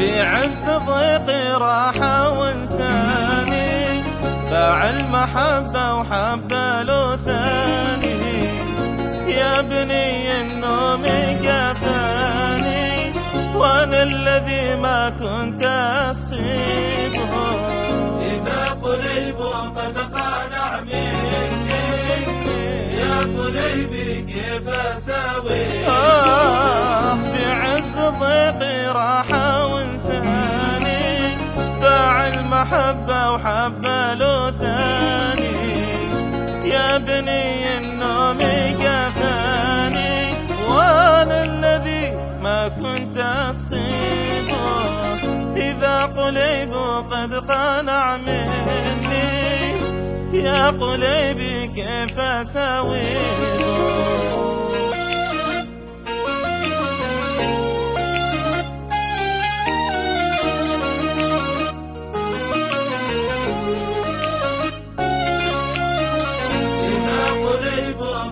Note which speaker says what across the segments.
Speaker 1: في عز ضيقي راحة وانساني، باع المحبة وحبة له ثاني. يا بني النوم جفاني، وانا الذي ما كنت اسخيبه.
Speaker 2: إذا قليب قد قانع مني، يا قليبي كيف اساوي؟
Speaker 1: بعز ضيقي راحة وانساني، باع المحبة وحبة له ثاني. يا بني النوم جفاني، وانا الذي ما كنت اسخيبه. إذا قليب قد قانع مني، يا قليبي كيف اساويه.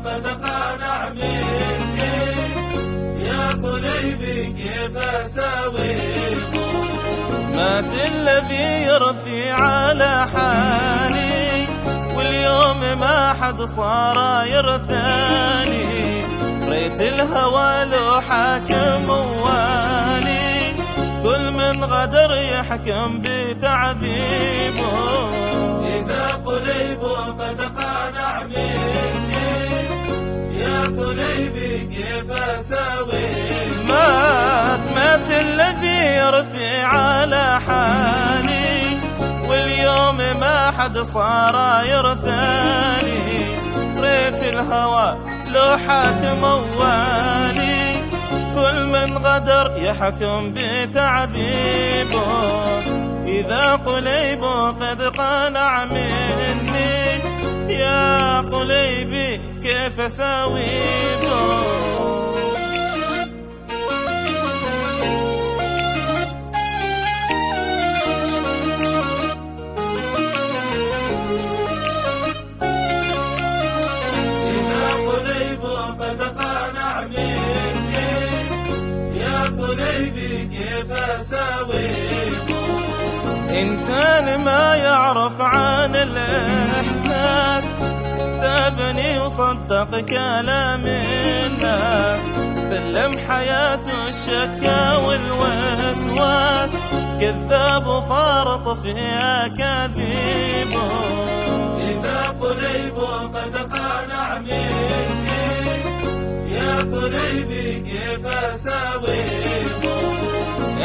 Speaker 2: قد قانع مني، يا قليبي كيف اساويه.
Speaker 1: مات الذي يرثي على حالي، واليوم ما حد صار يرثاني. ريت الهوى له حاكم والي، كل من غدر يحكم بتعذيبه.
Speaker 2: إذا قليب قد قانع مني، يا قليبي كيف اساويه.
Speaker 1: مات الذي يرثي على حالي، واليوم ما حد صار يرثاني. ريت الهوى لو حاكم والي، كل من غدر يحكم بتعذيبه. إذا قليب قد قانع مني، يا قليبي كيف اساويه.
Speaker 2: قد قانع مني، يا قليبي كيف اساويه.
Speaker 1: إنسان ما يعرف عن الإحساس، سابني وصدق كلام الناس. سلم حياته الشكا والوسواس، كذاب وفارط في أكاذيبه.
Speaker 2: إذا قليب قد قانع مني، يا قليبي كيف اساويه.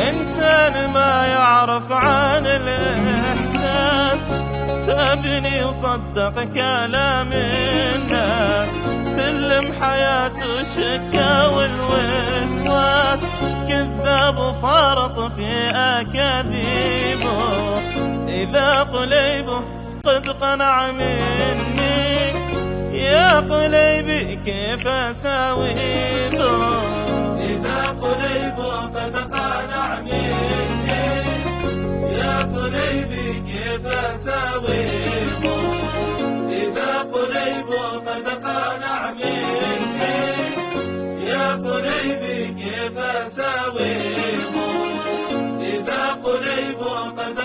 Speaker 1: إنسان ما يعرف عن الإحساس، سابني وصدق كلام الناس. سلم حياته الشكا والوسواس، كذاب وفارط في أكاذيبه. إذا قليبه قد قنع مني، يا قليبي كيف اساويه.
Speaker 2: إذا قليب قد قانع مني، يا قليبي كيف اساويه. إذا قليب قد قانع مني، يا قليبي كيف اساويه. إذا قليب قد